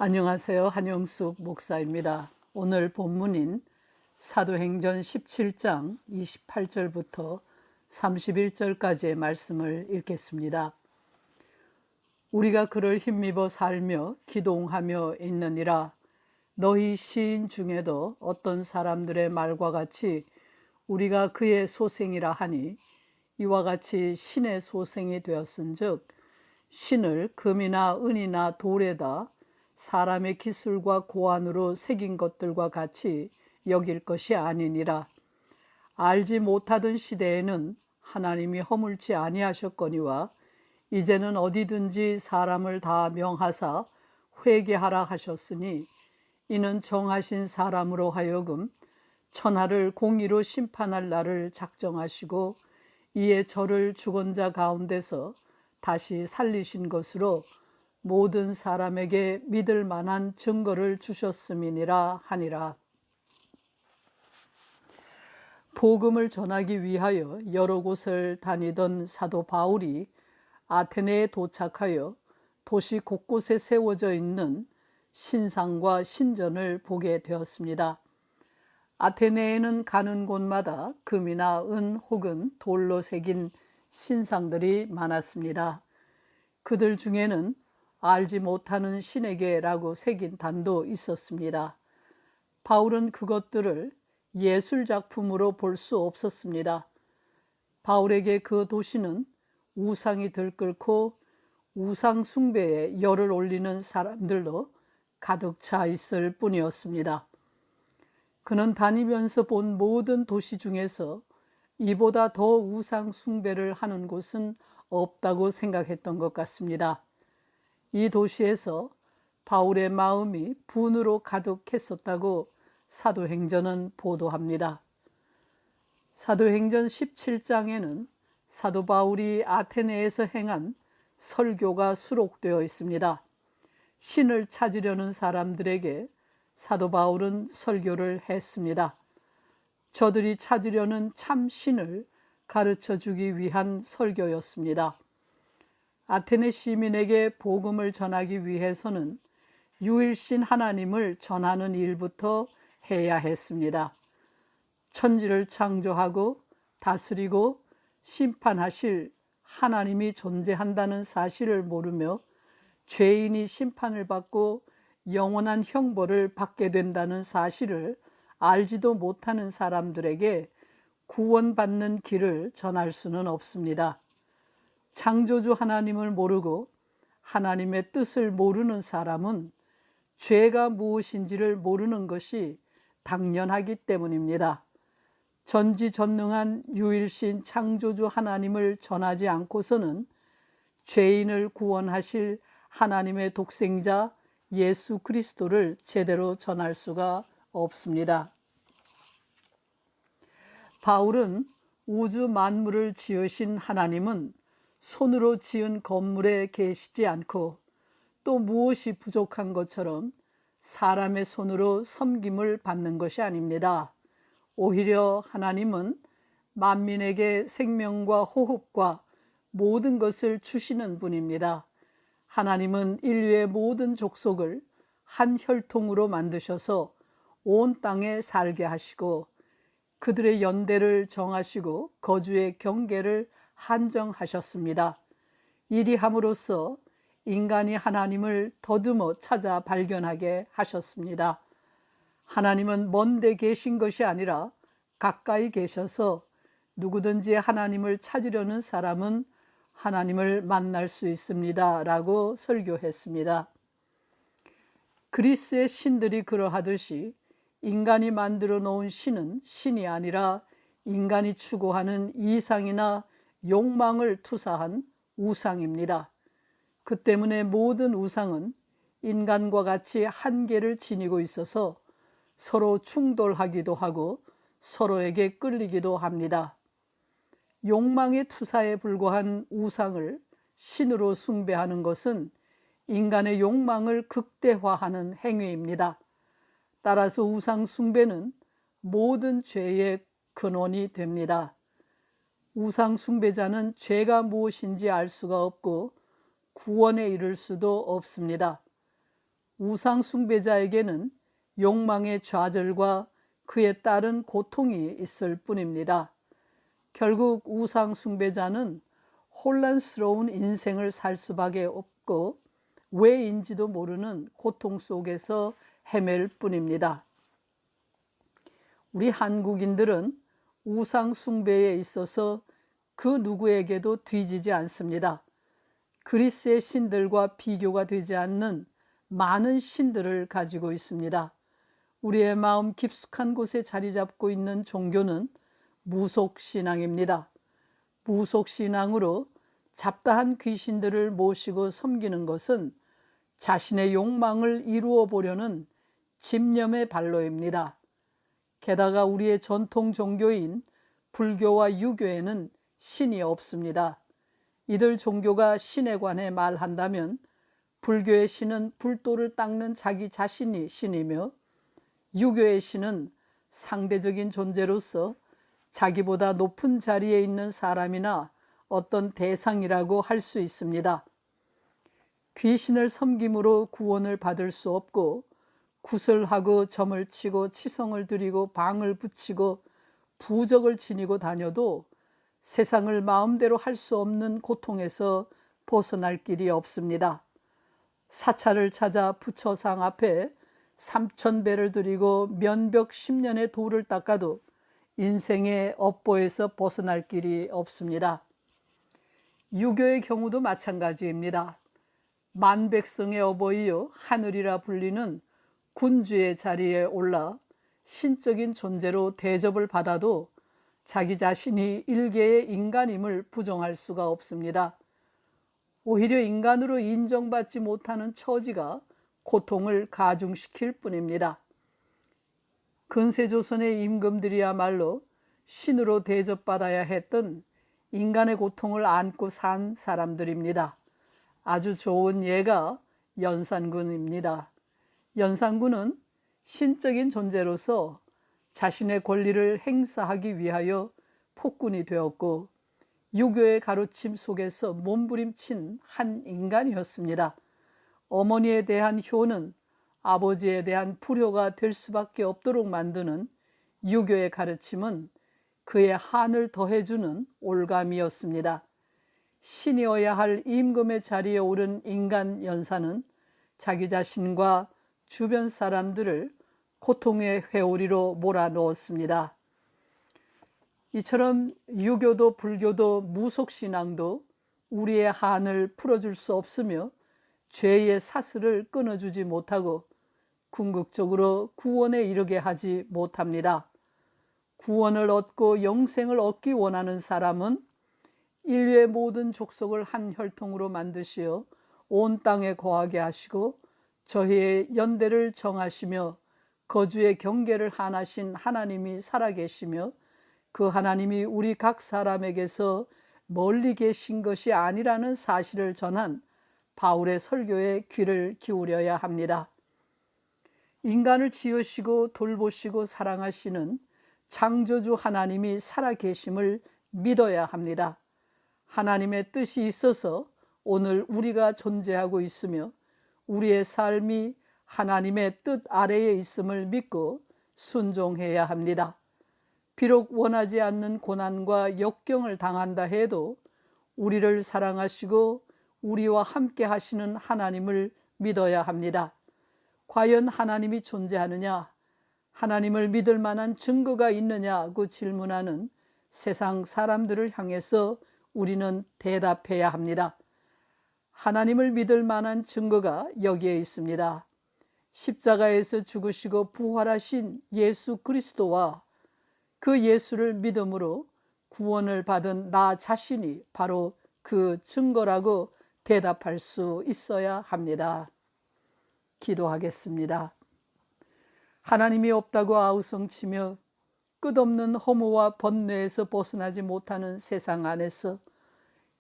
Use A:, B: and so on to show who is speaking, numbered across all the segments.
A: 안녕하세요. 한영숙 목사입니다. 오늘 본문인 사도행전 17장 28절부터 31절까지의 말씀을 읽겠습니다. 우리가 그를 힘입어 살며 기동하며 있느니라. 너희 시인 중에도 어떤 사람들의 말과 같이 우리가 그의 소생이라 하니 이와 같이 신의 소생이 되었은즉 신을 금이나 은이나 돌에다 사람의 기술과 고안으로 새긴 것들과 같이 여길 것이 아니니라. 알지 못하던 시대에는 하나님이 허물지 아니하셨거니와 이제는 어디든지 사람을 다 명하사 회개하라 하셨으니 이는 정하신 사람으로 하여금 천하를 공의로 심판할 날을 작정하시고 이에 저를 죽은 자 가운데서 다시 살리신 것으로 모든 사람에게 믿을 만한 증거를 주셨음이니라 하니라. 복음을 전하기 위하여 여러 곳을 다니던 사도 바울이 아테네에 도착하여 도시 곳곳에 세워져 있는 신상과 신전을 보게 되었습니다. 아테네에는 가는 곳마다 금이나 은 혹은 돌로 새긴 신상들이 많았습니다. 그들 중에는 알지 못하는 신에게라고 새긴 단도 있었습니다. 바울은 그것들을 예술 작품으로 볼 수 없었습니다. 바울에게 그 도시는 우상이 들끓고 우상 숭배에 열을 올리는 사람들로 가득 차 있을 뿐이었습니다. 그는 다니면서 본 모든 도시 중에서 이보다 더 우상 숭배를 하는 곳은 없다고 생각했던 것 같습니다. 이 도시에서 바울의 마음이 분으로 가득했었다고 사도행전은 보도합니다. 사도행전 17장에는 사도 바울이 아테네에서 행한 설교가 수록되어 있습니다. 신을 찾으려는 사람들에게 사도 바울은 설교를 했습니다. 저들이 찾으려는 참 신을 가르쳐 주기 위한 설교였습니다. 아테네 시민에게 복음을 전하기 위해서는 유일신 하나님을 전하는 일부터 해야 했습니다. 천지를 창조하고 다스리고 심판하실 하나님이 존재한다는 사실을 모르며 죄인이 심판을 받고 영원한 형벌을 받게 된다는 사실을 알지도 못하는 사람들에게 구원받는 길을 전할 수는 없습니다. 창조주 하나님을 모르고 하나님의 뜻을 모르는 사람은 죄가 무엇인지를 모르는 것이 당연하기 때문입니다. 전지전능한 유일신 창조주 하나님을 전하지 않고서는 죄인을 구원하실 하나님의 독생자 예수 그리스도를 제대로 전할 수가 없습니다. 바울은 우주 만물을 지으신 하나님은 손으로 지은 건물에 계시지 않고 또 무엇이 부족한 것처럼 사람의 손으로 섬김을 받는 것이 아닙니다. 오히려 하나님은 만민에게 생명과 호흡과 모든 것을 주시는 분입니다. 하나님은 인류의 모든 족속을 한 혈통으로 만드셔서 온 땅에 살게 하시고 그들의 연대를 정하시고 거주의 경계를 한정하셨습니다. 이리 함으로써 인간이 하나님을 더듬어 찾아 발견하게 하셨습니다. 하나님은 먼데 계신 것이 아니라 가까이 계셔서 누구든지 하나님을 찾으려는 사람은 하나님을 만날 수 있습니다. 라고 설교했습니다. 그리스의 신들이 그러하듯이 인간이 만들어 놓은 신은 신이 아니라 인간이 추구하는 이상이나 욕망을 투사한 우상입니다. 그 때문에 모든 우상은 인간과 같이 한계를 지니고 있어서 서로 충돌하기도 하고 서로에게 끌리기도 합니다. 욕망의 투사에 불과한 우상을 신으로 숭배하는 것은 인간의 욕망을 극대화하는 행위입니다. 따라서 우상 숭배는 모든 죄의 근원이 됩니다. 우상 숭배자는 죄가 무엇인지 알 수가 없고 구원에 이를 수도 없습니다. 우상 숭배자에게는 욕망의 좌절과 그에 따른 고통이 있을 뿐입니다. 결국 우상 숭배자는 혼란스러운 인생을 살 수밖에 없고 왜인지도 모르는 고통 속에서 헤맬 뿐입니다. 우리 한국인들은 우상 숭배에 있어서 그 누구에게도 뒤지지 않습니다. 그리스의 신들과 비교가 되지 않는 많은 신들을 가지고 있습니다. 우리의 마음 깊숙한 곳에 자리 잡고 있는 종교는 무속신앙입니다. 무속신앙으로 잡다한 귀신들을 모시고 섬기는 것은 자신의 욕망을 이루어 보려는 집념의 발로입니다. 게다가 우리의 전통 종교인 불교와 유교에는 신이 없습니다. 이들 종교가 신에 관해 말한다면 불교의 신은 불도를 닦는 자기 자신이 신이며 유교의 신은 상대적인 존재로서 자기보다 높은 자리에 있는 사람이나 어떤 대상이라고 할 수 있습니다. 귀신을 섬김으로 구원을 받을 수 없고 구슬하고 점을 치고 치성을 드리고 방을 붙이고 부적을 지니고 다녀도 세상을 마음대로 할 수 없는 고통에서 벗어날 길이 없습니다. 사찰을 찾아 부처상 앞에 3,000배를 드리고 면벽 10년의 돌을 닦아도 인생의 업보에서 벗어날 길이 없습니다. 유교의 경우도 마찬가지입니다. 만백성의 어버이요 하늘이라 불리는 군주의 자리에 올라 신적인 존재로 대접을 받아도 자기 자신이 일개의 인간임을 부정할 수가 없습니다. 오히려 인간으로 인정받지 못하는 처지가 고통을 가중시킬 뿐입니다. 근세조선의 임금들이야말로 신으로 대접받아야 했던 인간의 고통을 안고 산 사람들입니다. 아주 좋은 예가 연산군입니다. 연산군은 신적인 존재로서 자신의 권리를 행사하기 위하여 폭군이 되었고 유교의 가르침 속에서 몸부림친 한 인간이었습니다. 어머니에 대한 효는 아버지에 대한 불효가 될 수밖에 없도록 만드는 유교의 가르침은 그의 한을 더해주는 올감이었습니다. 신이어야 할 임금의 자리에 오른 인간 연산은 자기 자신과 주변 사람들을 고통의 회오리로 몰아넣었습니다. 이처럼 유교도 불교도 무속신앙도 우리의 한을 풀어줄 수 없으며 죄의 사슬을 끊어주지 못하고 궁극적으로 구원에 이르게 하지 못합니다. 구원을 얻고 영생을 얻기 원하는 사람은 인류의 모든 족속을 한 혈통으로 만드시어 온 땅에 거하게 하시고 저희의 연대를 정하시며 거주의 경계를 한하신 하나님이 살아계시며 그 하나님이 우리 각 사람에게서 멀리 계신 것이 아니라는 사실을 전한 바울의 설교에 귀를 기울여야 합니다. 인간을 지으시고 돌보시고 사랑하시는 창조주 하나님이 살아계심을 믿어야 합니다. 하나님의 뜻이 있어서 오늘 우리가 존재하고 있으며 우리의 삶이 하나님의 뜻 아래에 있음을 믿고 순종해야 합니다. 비록 원하지 않는 고난과 역경을 당한다 해도 우리를 사랑하시고 우리와 함께 하시는 하나님을 믿어야 합니다. 과연 하나님이 존재하느냐? 하나님을 믿을 만한 증거가 있느냐고 질문하는 세상 사람들을 향해서 우리는 대답해야 합니다. 하나님을 믿을 만한 증거가 여기에 있습니다. 십자가에서 죽으시고 부활하신 예수 그리스도와 그 예수를 믿음으로 구원을 받은 나 자신이 바로 그 증거라고 대답할 수 있어야 합니다. 기도하겠습니다. 하나님이 없다고 아우성치며 끝없는 허무와 번뇌에서 벗어나지 못하는 세상 안에서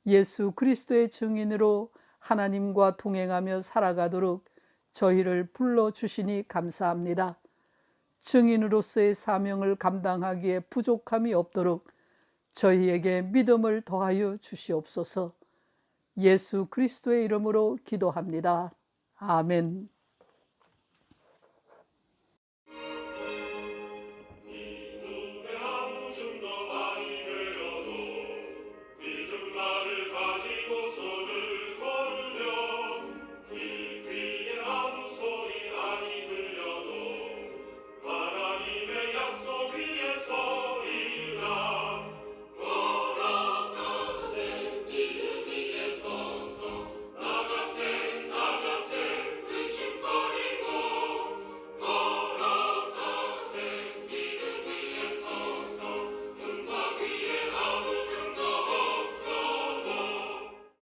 A: 예수 그리스도의 증인으로 하나님과 동행하며 살아가도록 저희를 불러주시니 감사합니다. 증인으로서의 사명을 감당하기에 부족함이 없도록 저희에게 믿음을 더하여 주시옵소서. 예수 그리스도의 이름으로 기도합니다. 아멘.